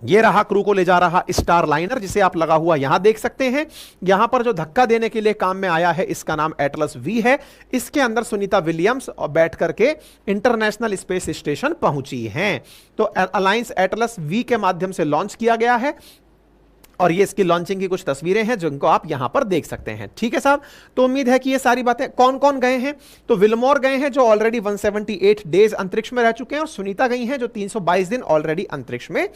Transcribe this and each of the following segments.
ये रहा क्रू को ले जा रहा स्टार लाइनर, जिसे आप लगा हुआ यहां देख सकते हैं। यहां पर जो धक्का देने के लिए काम में आया है, इसका नाम एटलस वी है। इसके अंदर सुनीता विलियम्स और बैठ करके इंटरनेशनल स्पेस स्टेशन पहुंची हैं। तो अलायंस एटलस वी के माध्यम से लॉन्च किया गया है, और ये इसकी लॉन्चिंग की कुछ तस्वीरें हैं जिनको आप यहां पर देख सकते हैं। ठीक है साहब, तो उम्मीद है कि ये सारी बातें, कौन कौन गए हैं, तो विल्मोर गए हैं जो ऑलरेडी 178 डेज अंतरिक्ष में रह चुके हैं, और सुनीता गई हैं जो 322 दिन ऑलरेडी अंतरिक्ष में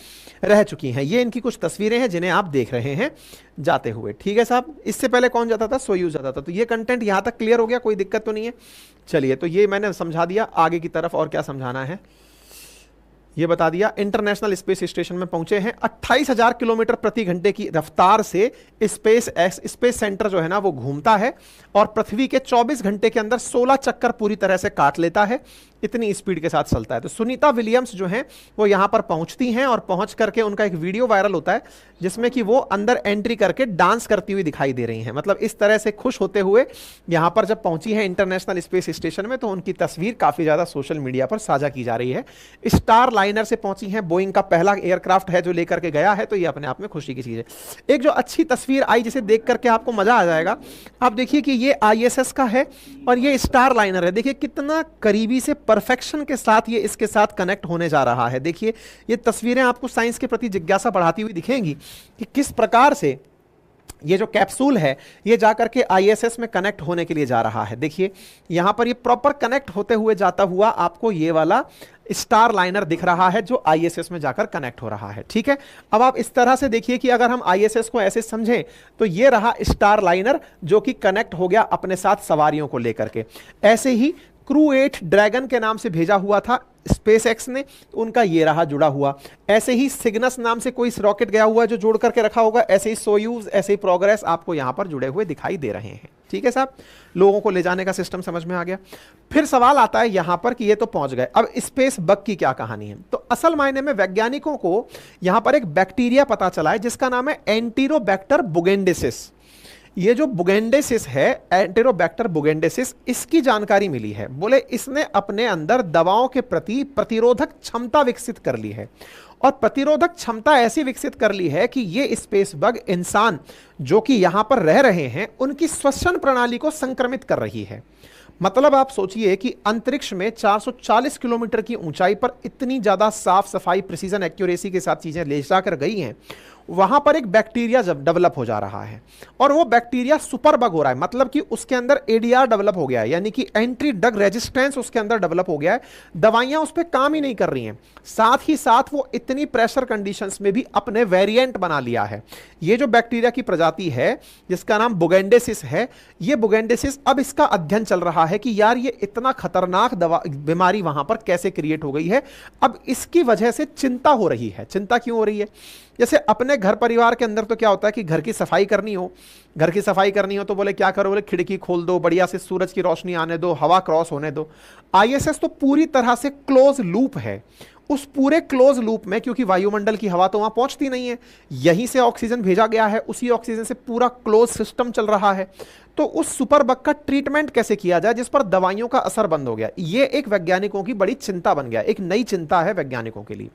रह चुकी हैं। ये इनकी कुछ तस्वीरें हैं जिन्हें आप देख रहे हैं जाते हुए। ठीक है साहब, इससे पहले कौन जाता था, सोयूज जाता था। तो ये कंटेंट यहां तक क्लियर हो गया, कोई दिक्कत तो नहीं है। चलिए, तो ये मैंने समझा दिया, आगे की तरफ और क्या समझाना है ये बता दिया। इंटरनेशनल स्पेस स्टेशन में पहुंचे हैं। 28,000 किलोमीटर प्रति घंटे की रफ्तार से स्पेस सेंटर जो है ना वो घूमता है, और पृथ्वी के 24 घंटे के अंदर 16 चक्कर पूरी तरह से काट लेता है। इतनी स्पीड के साथ चलता है। तो सुनीता विलियम्स जो हैं वो यहां पर पहुंचती हैं, और पहुंच करके उनका एक वीडियो वायरल होता है जिसमें कि वो अंदर एंट्री करके डांस करती हुई दिखाई दे रही हैं। मतलब इस तरह से खुश होते हुए यहां पर जब पहुंची है इंटरनेशनल स्पेस स्टेशन में, तो उनकी तस्वीर काफी ज्यादा सोशल मीडिया पर साझा की जा रही है। स्टार लाइनर से पहुंची हैं, बोइंग का पहला एयरक्राफ्ट है जो लेकर के गया है, तो ये अपने आप में खुशी की चीज है। एक जो अच्छी तस्वीर आई जिसे देख करके आपको मजा आ जाएगा, आप देखिए कि ये ISS का है और ये स्टार लाइनर है। देखिए कितना करीबी से परफेक्शन के साथ ये इसके साथ कनेक्ट होने जा रहा है। देखिए ये तस्वीरें आपको साइंस के प्रति जिज्ञासा बढ़ाती हुई दिखेंगी कि किस प्रकार से ये जो कैप्सूल है ये जाकर के ISS में कनेक्ट होने के लिए जा रहा है। देखिए यहां पर ये प्रॉपर कनेक्ट होते हुए जाता हुआ आपको ये वाला स्टार लाइनर दिख रहा है जो ISS में जाकर कनेक्ट हो रहा है। ठीक है, अब आप इस तरह से देखिए कि अगर हम ISS को ऐसे समझें तो ये रहा स्टार लाइनर जो कि कनेक्ट हो गया अपने साथ सवारियों को लेकर के। ऐसे ही क्रू 8 ड्रैगन के नाम से भेजा हुआ था SpaceX ने, उनका ये रहा जुड़ा हुआ। ऐसे ही सिग्नस नाम से कोई रॉकेट गया हुआ है जो जोड़ करके रखा होगा। ऐसे ही सोयूज, ऐसे ही प्रोग्रेस आपको यहां पर जुड़े हुए दिखाई दे रहे हैं। ठीक है साहब, लोगों को ले जाने का सिस्टम समझ में आ गया। फिर सवाल आता है यहां पर कि ये तो पहुंच गए, अब स्पेस बग की क्या कहानी है। तो असल मायने में वैज्ञानिकों को यहां पर एक बैक्टीरिया पता चला है जिसका नाम है एंटीरोबैक्टर बुगेंडेसिस। ये जो बुगेंडेसिस है, एंटेरोबैक्टर बुगेंडेसिस, इसकी जानकारी मिली है। बोले इसने अपने अंदर दवाओं के प्रति प्रतिरोधक क्षमता विकसित कर ली है, और प्रतिरोधक क्षमता ऐसी विकसित कर ली है कि ये स्पेस बग इंसान जो कि यहां पर रह रहे हैं उनकी श्वसन प्रणाली को संक्रमित कर रही है। मतलब आप सोचिए कि अंतरिक्ष में 440 किलोमीटर की ऊंचाई पर इतनी ज्यादा साफ सफाई, प्रिसीजन, एक्यूरेसी के साथ चीजें ले जाकर गई हैं, वहां पर एक बैक्टीरिया जब डेवलप हो जा रहा है, और वो बैक्टीरिया सुपर बग हो रहा है। मतलब कि उसके अंदर ADR डेवलप हो गया है, यानी कि एंटी ड्रग रेजिस्टेंस उसके अंदर डेवलप हो गया है। दवाइयां उस पर काम ही नहीं कर रही हैं। साथ ही साथ वो इतनी प्रेशर कंडीशंस में भी अपने वेरिएंट बना लिया है। ये जो बैक्टीरिया की प्रजाति है जिसका नाम बुगेंडेसिस है, ये बुगेंडेसिस, अब इसका अध्ययन चल रहा है कि यार ये इतना खतरनाक बीमारी वहां पर कैसे क्रिएट हो गई है। अब इसकी वजह से चिंता हो रही है। चिंता क्यों हो रही है? जैसे अपने घर परिवार के अंदर तो क्या होता है कि घर की सफाई करनी हो, घर की सफाई करनी हो तो बोले क्या करो, बोले खिड़की खोल दो, बढ़िया से सूरज की रोशनी आने दो, हवा क्रॉस होने दो। ISS तो पूरी तरह से क्लोज लूप है। उस पूरे क्लोज लूप में, क्योंकि वायुमंडल की हवा तो वहां पहुंचती नहीं है, यहीं से ऑक्सीजन भेजा गया है, उसी ऑक्सीजन से पूरा क्लोज सिस्टम चल रहा है। तो उस सुपर बग का ट्रीटमेंट कैसे किया जाए जिस पर दवाइयों का असर बंद हो गया, ये एक वैज्ञानिकों की बड़ी चिंता बन गया, एक नई चिंता है वैज्ञानिकों के लिए।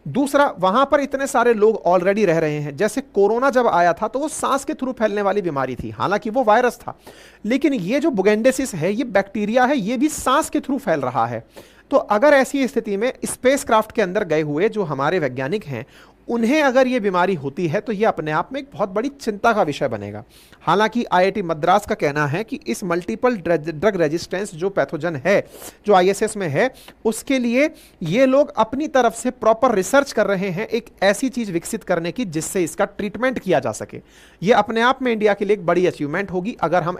दूसरा, वहां पर इतने सारे लोग ऑलरेडी रह रहे हैं। जैसे कोरोना जब आया था तो वो सांस के थ्रू फैलने वाली बीमारी थी, हालांकि वो वायरस था, लेकिन ये जो बुगेंडेसिस है, ये बैक्टीरिया है, ये भी सांस के थ्रू फैल रहा है। तो अगर ऐसी स्थिति में स्पेसक्राफ्ट के अंदर गए हुए जो हमारे वैज्ञानिक हैं, उन्हें अगर ये बीमारी होती है तो ये अपने आप में एक बहुत बड़ी चिंता का विषय बनेगा। हालांकि IIT मद्रास का कहना है कि इस मल्टीपल ड्रग रेजिस्टेंस जो पैथोजन है, जो ISS में है, उसके लिए ये लोग अपनी तरफ से प्रॉपर रिसर्च कर रहे हैं एक ऐसी चीज विकसित करने की जिससे इसका ट्रीटमेंट किया जा सके। ये अपने आप में इंडिया के लिए एक बड़ी अचीवमेंट होगी अगर हम